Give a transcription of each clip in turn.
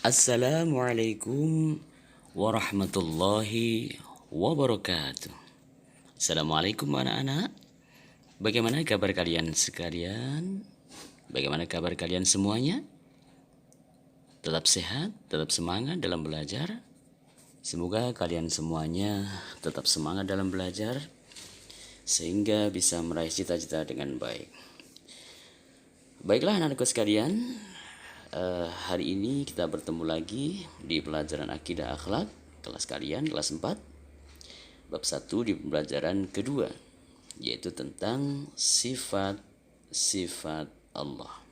Assalamualaikum warahmatullahi wabarakatuh. Assalamualaikum anak-anak. Bagaimana kabar kalian sekalian? Bagaimana kabar kalian semuanya? Tetap sehat, tetap semangat dalam belajar. Semoga kalian semuanya tetap semangat dalam belajar sehingga bisa meraih cita-cita dengan baik. Baiklah anak-anakku sekalian, hari ini kita bertemu lagi di pelajaran Akidah Akhlak kelas kalian, kelas 4, bab 1 di pembelajaran kedua, yaitu tentang sifat-sifat Allah.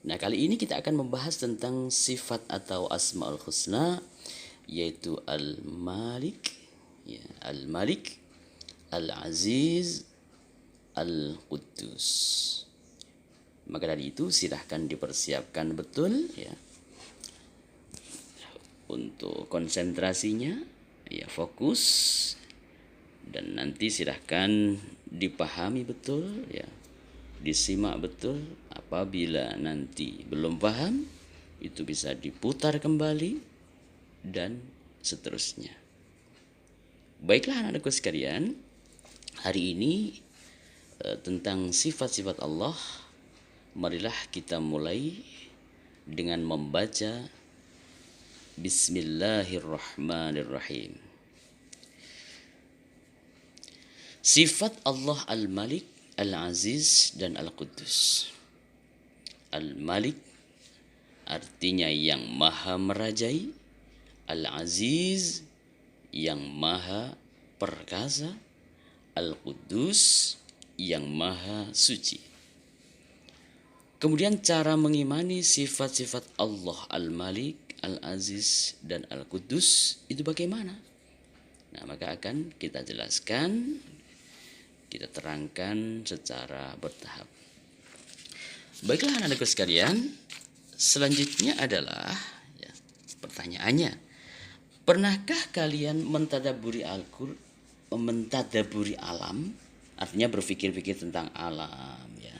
Nah, kali ini kita akan membahas tentang sifat atau Asmaul Husna, yaitu Al-Malik, ya, Al-Malik, Al-Aziz, Al-Quddus. Maka dari itu silahkan dipersiapkan betul ya untuk konsentrasinya, ya fokus, dan nanti silahkan dipahami betul ya, disimak betul. Apabila nanti belum paham, itu bisa diputar kembali dan seterusnya. Baiklah anak-anakku sekalian, hari ini tentang sifat-sifat Allah. Marilah kita mulai dengan membaca Bismillahirrahmanirrahim. Sifat Allah Al-Malik, Al-Aziz, dan Al-Quddus. Al-Malik artinya yang maha merajai, Al-Aziz yang maha perkasa, Al-Quddus yang maha suci. Kemudian cara mengimani sifat-sifat Allah Al-Malik, Al-Aziz, dan Al-Quddus itu bagaimana? Nah, maka akan kita jelaskan, kita terangkan secara bertahap. Baiklah anak-anakku sekalian, selanjutnya adalah ya, pertanyaannya, pernahkah kalian mentadaburi Al-Qur'an, mentadaburi alam, artinya berpikir-pikir tentang alam ya.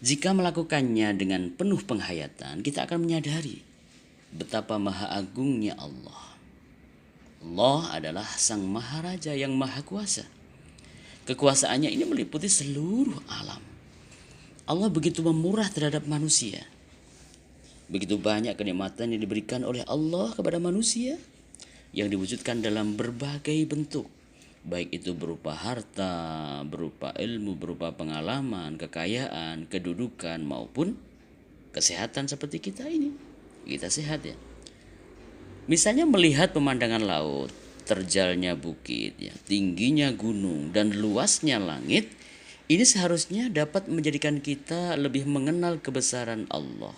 Jika melakukannya dengan penuh penghayatan, kita akan menyadari betapa maha agungnya Allah. Allah adalah Sang Maharaja yang Maha Kuasa. Kekuasaannya ini meliputi seluruh alam. Allah begitu memurah terhadap manusia. Begitu banyak kenikmatan yang diberikan oleh Allah kepada manusia yang diwujudkan dalam berbagai bentuk. Baik itu berupa harta, berupa ilmu, berupa pengalaman, kekayaan, kedudukan, maupun kesehatan seperti kita ini. Kita sehat ya. Misalnya melihat pemandangan laut, terjalnya bukit, ya, tingginya gunung, dan luasnya langit, ini seharusnya dapat menjadikan kita lebih mengenal kebesaran Allah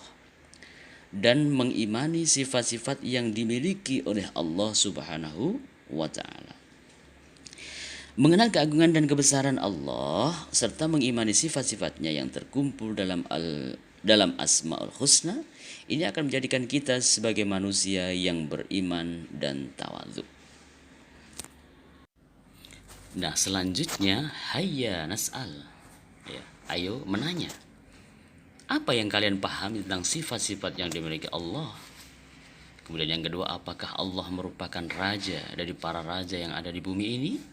dan mengimani sifat-sifat yang dimiliki oleh Allah Subhanahu wa Ta'ala. Mengenal keagungan dan kebesaran Allah serta mengimani sifat-sifatnya yang terkumpul dalam Asmaul Husna, ini akan menjadikan kita sebagai manusia yang beriman dan tawadhu. Nah, selanjutnya hayya nas'al. Ya, ayo menanya. Apa yang kalian pahami tentang sifat-sifat yang dimiliki Allah? Kemudian yang kedua, apakah Allah merupakan raja dari para raja yang ada di bumi ini?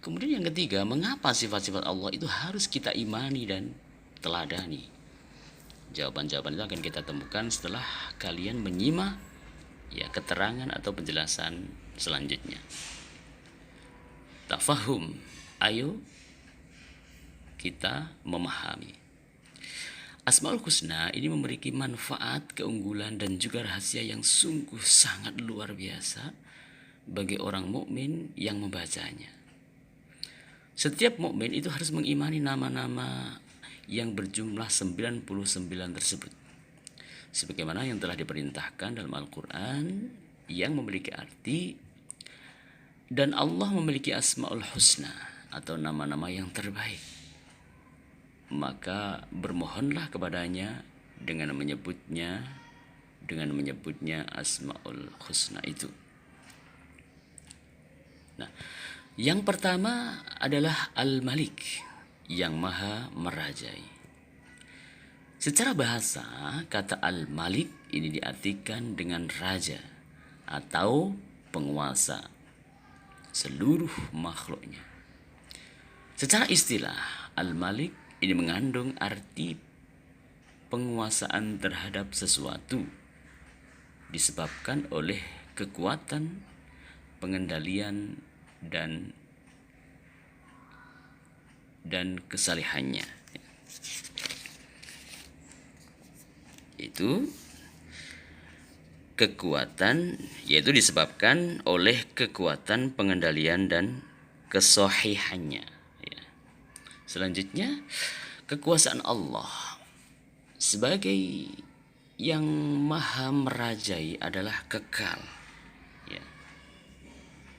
Kemudian yang ketiga, mengapa sifat-sifat Allah itu harus kita imani dan teladani? Jawaban-jawaban itu akan kita temukan setelah kalian menyimak ya keterangan atau penjelasan selanjutnya. Tafahum, ayo kita memahami. Asmaul Husna ini memiliki manfaat, keunggulan, dan juga rahasia yang sungguh sangat luar biasa bagi orang mukmin yang membacanya. Setiap mukmin itu harus mengimani nama-nama yang berjumlah 99 tersebut, sebagaimana yang telah diperintahkan dalam Al-Quran yang memiliki arti, dan Allah memiliki Asmaul Husna atau nama-nama yang terbaik. Maka bermohonlah kepadanya dengan menyebutnya Asmaul Husna itu. Nah, yang pertama adalah Al-Malik, yang maha merajai. Secara bahasa, kata Al-Malik ini diartikan dengan raja atau penguasa seluruh makhluknya. Secara istilah, Al-Malik ini mengandung arti penguasaan terhadap sesuatu disebabkan oleh kekuatan, pengendalian, dan kesalehannya. Itu kekuatan, yaitu disebabkan oleh kekuatan, pengendalian, dan kesohihannya. Ya. Selanjutnya, kekuasaan Allah sebagai yang maha merajai adalah kekal. Ya.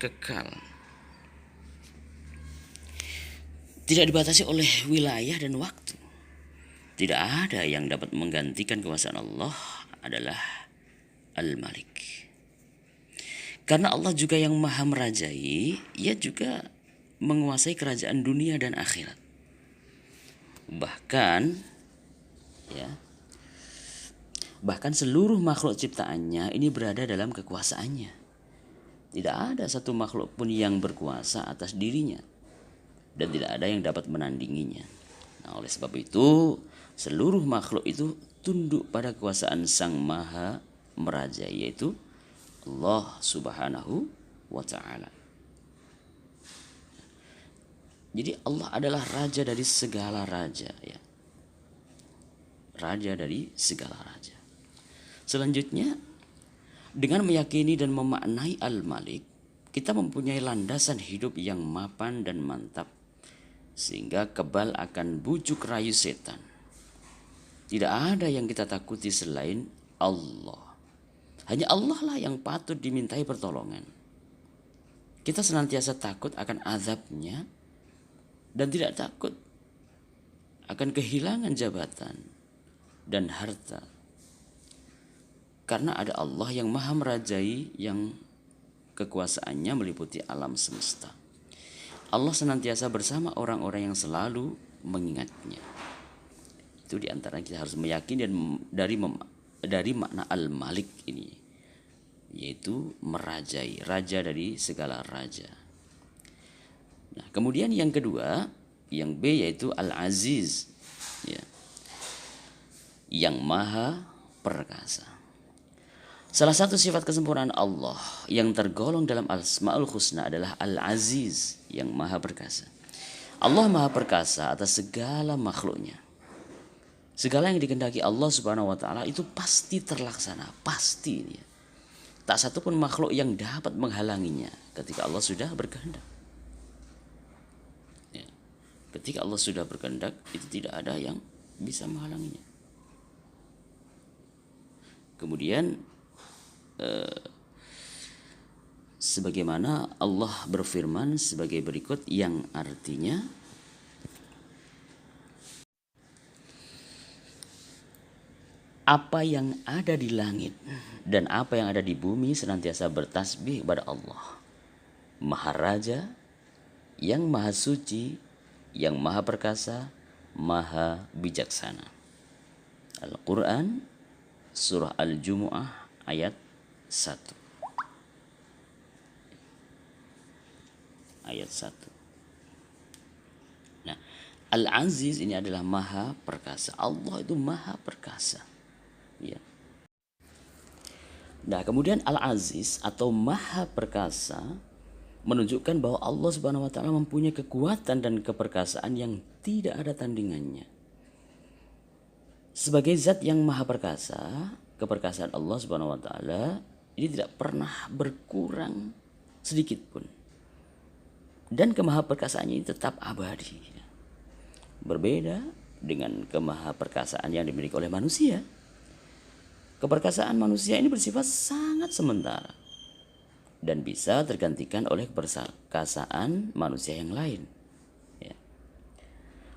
Kekal. Tidak dibatasi oleh wilayah dan waktu. Tidak ada yang dapat menggantikan kekuasaan Allah adalah Al-Malik. Karena Allah juga yang maha merajai, ia juga menguasai kerajaan dunia dan akhirat. Bahkan seluruh makhluk ciptaannya ini berada dalam kekuasaannya. Tidak ada satu makhluk pun yang berkuasa atas dirinya, dan tidak ada yang dapat menandinginya. Nah, oleh sebab itu, seluruh makhluk itu tunduk pada kekuasaan Sang Maha Meraja, yaitu Allah Subhanahu wa Ta'ala. Jadi Allah adalah raja dari segala raja, ya. Raja dari segala raja. Selanjutnya, dengan meyakini dan memaknai Al-Malik, kita mempunyai landasan hidup yang mapan dan mantap, sehingga kebal akan bujuk rayu setan. Tidak ada yang kita takuti selain Allah. Hanya Allah lah yang patut dimintai pertolongan. Kita senantiasa takut akan azabnya dan tidak takut akan kehilangan jabatan dan harta. Karena ada Allah yang maha merajai, yang kekuasaannya meliputi alam semesta. Allah senantiasa bersama orang-orang yang selalu mengingatnya. Itu diantara kita harus meyakini dan dari makna Al-Malik ini, yaitu merajai, raja dari segala raja. Nah, kemudian yang kedua, yang B, yaitu Al-Aziz, ya, yang maha perkasa. Salah satu sifat kesempurnaan Allah yang tergolong dalam Al-Asmaul Husna adalah Al-Aziz, yang maha perkasa. Allah maha perkasa atas segala makhluknya. Segala yang dikehendaki Allah Subhanahu wa Ta'ala itu pasti terlaksana, pasti. Ya. Tak satu pun makhluk yang dapat menghalanginya ketika Allah sudah berkehendak. Ya. Ketika Allah sudah berkehendak, itu tidak ada yang bisa menghalanginya. Kemudian sebagaimana Allah berfirman sebagai berikut, yang artinya apa yang ada di langit dan apa yang ada di bumi senantiasa bertasbih kepada Allah, Maha Raja, yang Maha Suci, yang Maha Perkasa, Maha Bijaksana. Al-Quran, Surah Al-Jumu'ah, ayat 1. Ayat 1. Nah, Al-Aziz ini adalah maha perkasa. Allah itu maha perkasa. Ya. Nah, kemudian Al-Aziz atau maha perkasa menunjukkan bahwa Allah Subhanahu wa Ta'ala mempunyai kekuatan dan keperkasaan yang tidak ada tandingannya. Sebagai zat yang maha perkasa, keperkasaan Allah Subhanahu wa Ta'ala ini tidak pernah berkurang sedikit pun. Dan kemahaperkasaannya ini tetap abadi. Berbeda dengan kemahaperkasaan yang dimiliki oleh manusia. Keperkasaan manusia ini bersifat sangat sementara dan bisa tergantikan oleh keperkasaan manusia yang lain. Ya.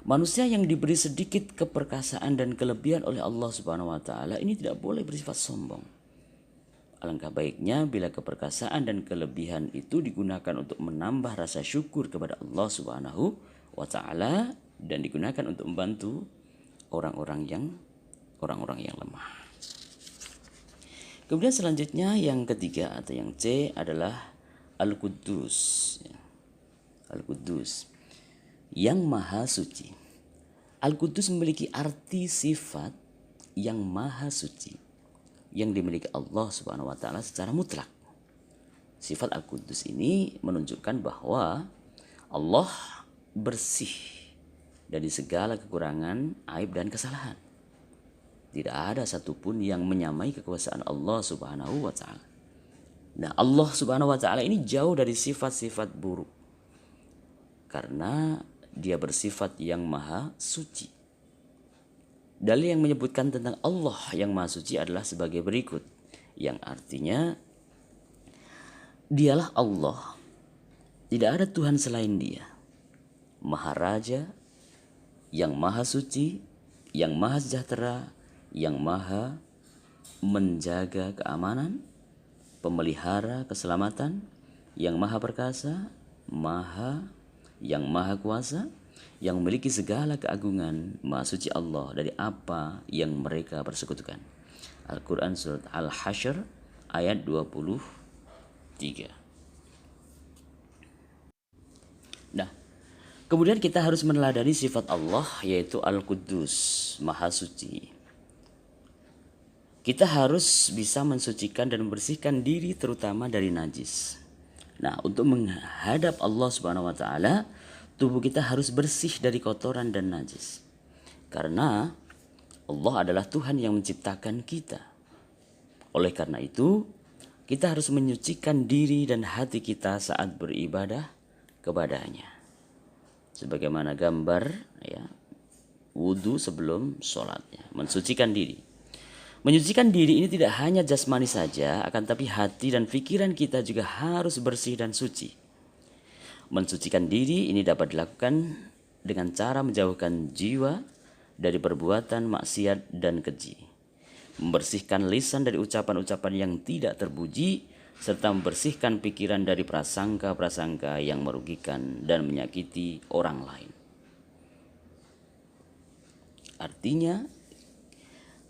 Manusia yang diberi sedikit keperkasaan dan kelebihan oleh Allah Subhanahu wa Ta'ala ini tidak boleh bersifat sombong. Alangkah baiknya bila keperkasaan dan kelebihan itu digunakan untuk menambah rasa syukur kepada Allah Subhanahu wa Ta'ala dan digunakan untuk membantu orang-orang yang orang-orang yang lemah. Kemudian selanjutnya yang ketiga atau yang C adalah Al-Quddus. Al-Quddus, yang maha suci. Al-Quddus memiliki arti sifat yang maha suci yang dimiliki Allah Subhanahu wa taala secara mutlak. Sifat Al-Quddus ini menunjukkan bahwa Allah bersih dari segala kekurangan, aib dan kesalahan. Tidak ada satupun yang menyamai kekuasaan Allah Subhanahu wa taala. Nah, Allah Subhanahu wa taala ini jauh dari sifat-sifat buruk. Karena dia bersifat yang maha suci. Dalil yang menyebutkan tentang Allah yang maha suci adalah sebagai berikut. Yang artinya, dialah Allah. Tidak ada Tuhan selain dia. Maharaja, yang maha suci, yang maha sejahtera, yang maha menjaga keamanan, pemelihara keselamatan, yang maha perkasa, yang maha kuasa, yang memiliki segala keagungan. Maha suci Allah dari apa yang mereka persekutukan. Al-Quran surat Al-Hasyr ayat 23. Nah, kemudian kita harus meneladani sifat Allah yaitu Al-Quddus, maha suci. Kita harus bisa mensucikan dan membersihkan diri terutama dari najis. Nah, untuk menghadap Allah Subhanahu wa taala, tubuh kita harus bersih dari kotoran dan najis. Karena Allah adalah Tuhan yang menciptakan kita. Oleh karena itu, kita harus menyucikan diri dan hati kita saat beribadah kepadanya. Sebagaimana gambar wudhu sebelum sholatnya, mensucikan diri. Menyucikan diri ini tidak hanya jasmani saja, akan tapi hati dan pikiran kita juga harus bersih dan suci. Mensucikan diri ini dapat dilakukan dengan cara menjauhkan jiwa dari perbuatan maksiat dan keji. Membersihkan lisan dari ucapan-ucapan yang tidak terpuji, serta membersihkan pikiran dari prasangka-prasangka yang merugikan dan menyakiti orang lain. Artinya,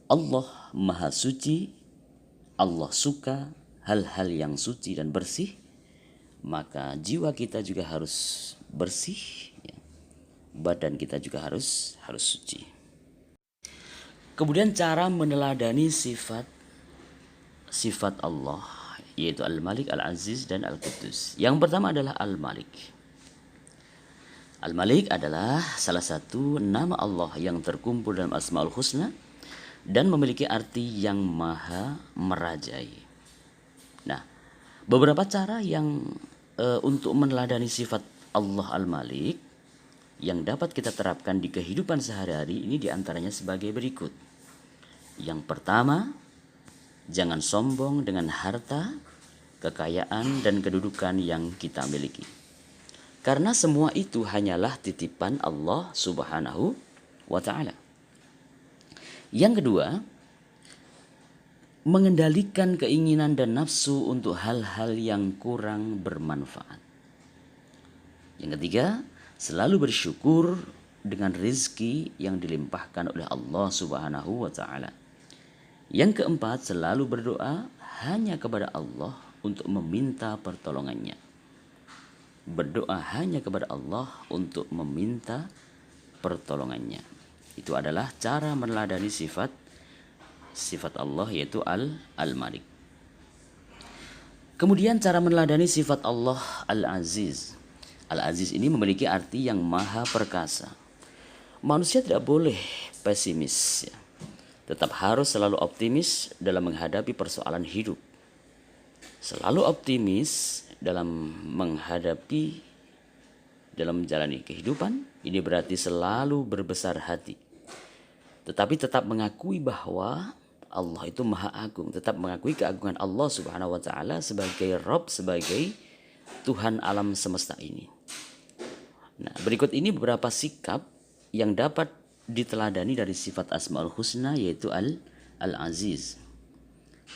Allah maha suci, Allah suka hal-hal yang suci dan bersih, maka jiwa kita juga harus bersih, badan kita juga harus suci. Kemudian cara meneladani sifat Allah, yaitu Al-Malik, Al-Aziz, dan Al-Quddus. Yang pertama adalah Al-Malik. Al-Malik adalah salah satu nama Allah yang terkumpul dalam Asmaul Husna dan memiliki arti yang maha merajai. Nah, beberapa cara yang untuk meneladani sifat Allah Al-Malik yang dapat kita terapkan di kehidupan sehari-hari ini diantaranya sebagai berikut. Yang pertama, jangan sombong dengan harta, kekayaan, dan kedudukan yang kita miliki. Karena semua itu hanyalah titipan Allah Subhanahu wa ta'ala. Yang kedua, mengendalikan keinginan dan nafsu untuk hal-hal yang kurang bermanfaat. Yang ketiga, selalu bersyukur dengan rezeki yang dilimpahkan oleh Allah Subhanahu wa ta'ala. Yang keempat, selalu berdoa hanya kepada Allah untuk meminta pertolongannya. Berdoa hanya kepada Allah untuk meminta pertolongannya. Itu adalah cara meneladani sifat Allah yaitu Al-Malik. Kemudian cara meneladani sifat Allah Al-Aziz. Al-Aziz ini memiliki arti yang maha perkasa. Manusia tidak boleh pesimis, tetap harus selalu optimis dalam menghadapi persoalan hidup. Selalu optimis dalam menjalani kehidupan, ini berarti selalu berbesar hati. Tetapi tetap mengakui bahwa Allah itu maha agung, tetap mengakui keagungan Allah Subhanahu wa ta'ala sebagai Rabb, sebagai Tuhan alam semesta ini. Nah, berikut ini beberapa sikap yang dapat diteladani dari sifat Asmaul Husna yaitu Al-Aziz.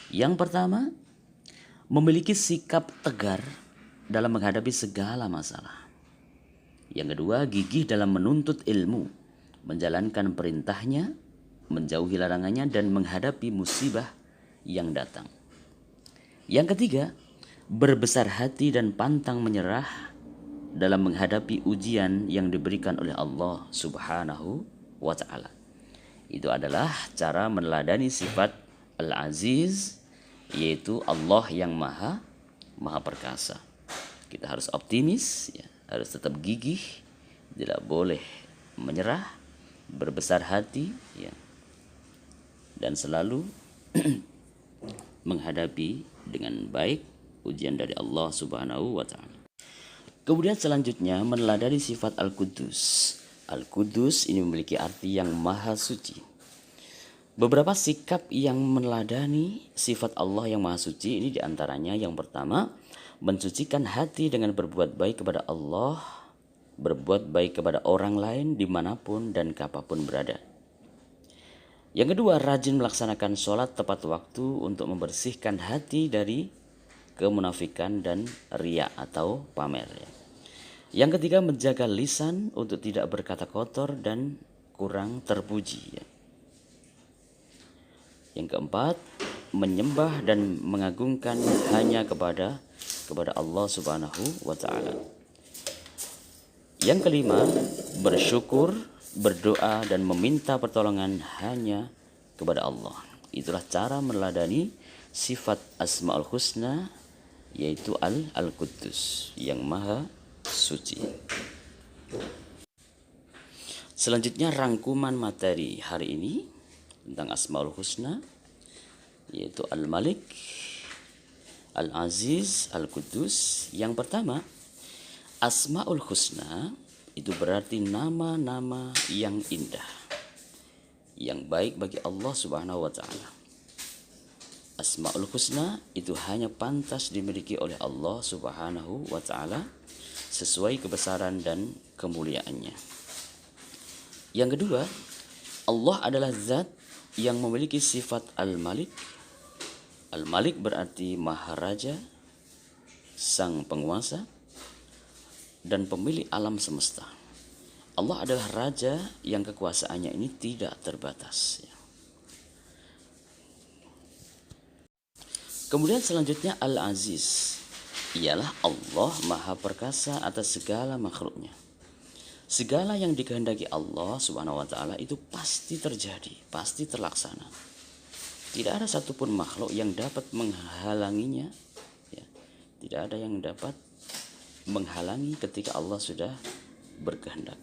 Yang pertama, memiliki sikap tegar dalam menghadapi segala masalah. Yang kedua, gigih dalam menuntut ilmu, menjalankan perintahnya, menjauhi larangannya dan menghadapi musibah yang datang. Yang ketiga, berbesar hati dan pantang menyerah dalam menghadapi ujian yang diberikan oleh Allah Subhanahu wa taala. Itu adalah cara meneladani sifat Al-Aziz, yaitu Allah yang maha perkasa. Kita harus optimis, ya, harus tetap gigih, tidak boleh menyerah, berbesar hati, ya, dan selalu menghadapi dengan baik ujian dari Allah Subhanahu wa taala. Kemudian selanjutnya meneladani sifat Al-Quddus. Al-Quddus ini memiliki arti yang maha suci. Beberapa sikap yang meneladani sifat Allah yang maha suci ini diantaranya yang pertama, mensucikan hati dengan berbuat baik kepada Allah, berbuat baik kepada orang lain dimanapun dan kapanpun berada. Yang kedua, rajin melaksanakan sholat tepat waktu untuk membersihkan hati dari kemunafikan dan riya atau pamer. Yang ketiga, menjaga lisan untuk tidak berkata kotor dan kurang terpuji. Yang keempat, menyembah dan mengagungkan hanya kepada Allah Subhanahu wa taala. Yang kelima, bersyukur, berdoa dan meminta pertolongan hanya kepada Allah. Itulah cara meneladani sifat Asmaul Husna, yaitu Al-Quddus, yang maha suci. Selanjutnya rangkuman materi hari ini tentang Asmaul Husna, yaitu Al-Malik, Al-Aziz, Al-Quddus. Yang pertama, Asmaul Husna itu berarti nama-nama yang indah, yang baik bagi Allah Subhanahu wa taala. Asmaul Husna itu hanya pantas dimiliki oleh Allah Subhanahu wa taala sesuai kebesaran dan kemuliaannya. Yang kedua, Allah adalah zat yang memiliki sifat Al-Malik. Al-Malik berarti Maharaja, sang penguasa dan pemilik alam semesta. Allah adalah raja yang kekuasaannya ini tidak terbatas. Kemudian selanjutnya Al-Aziz, ialah Allah maha perkasa atas segala makhluknya. Segala yang dikehendaki Allah Subhanahu wa taala itu pasti terjadi, pasti terlaksana. Tidak ada satupun makhluk yang dapat menghalanginya, ya. Tidak ada yang dapat menghalangi ketika Allah sudah berkehendak.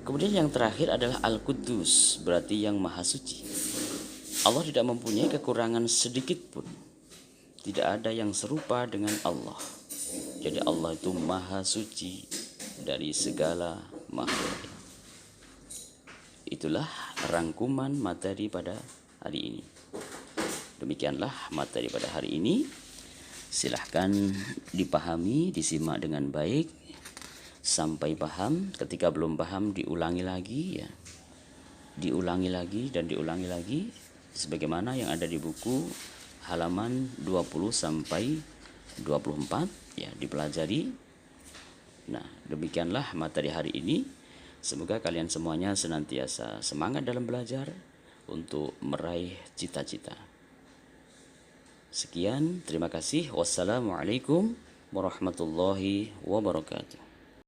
Kemudian yang terakhir adalah Al-Quddus, berarti yang maha suci. Allah tidak mempunyai kekurangan sedikit pun. Tidak ada yang serupa dengan Allah. Jadi Allah itu maha suci dari segala makhluk. Itulah rangkuman materi pada hari ini. Demikianlah materi pada hari ini. Silahkan dipahami, disimak dengan baik sampai paham. Ketika belum paham diulangi lagi, ya. Diulangi lagi dan diulangi lagi sebagaimana yang ada di buku halaman 20 sampai 24, ya, dipelajari. Nah, demikianlah materi hari ini. Semoga kalian semuanya senantiasa semangat dalam belajar untuk meraih cita-cita. Sekian, terima kasih. Wassalamualaikum warahmatullahi wabarakatuh.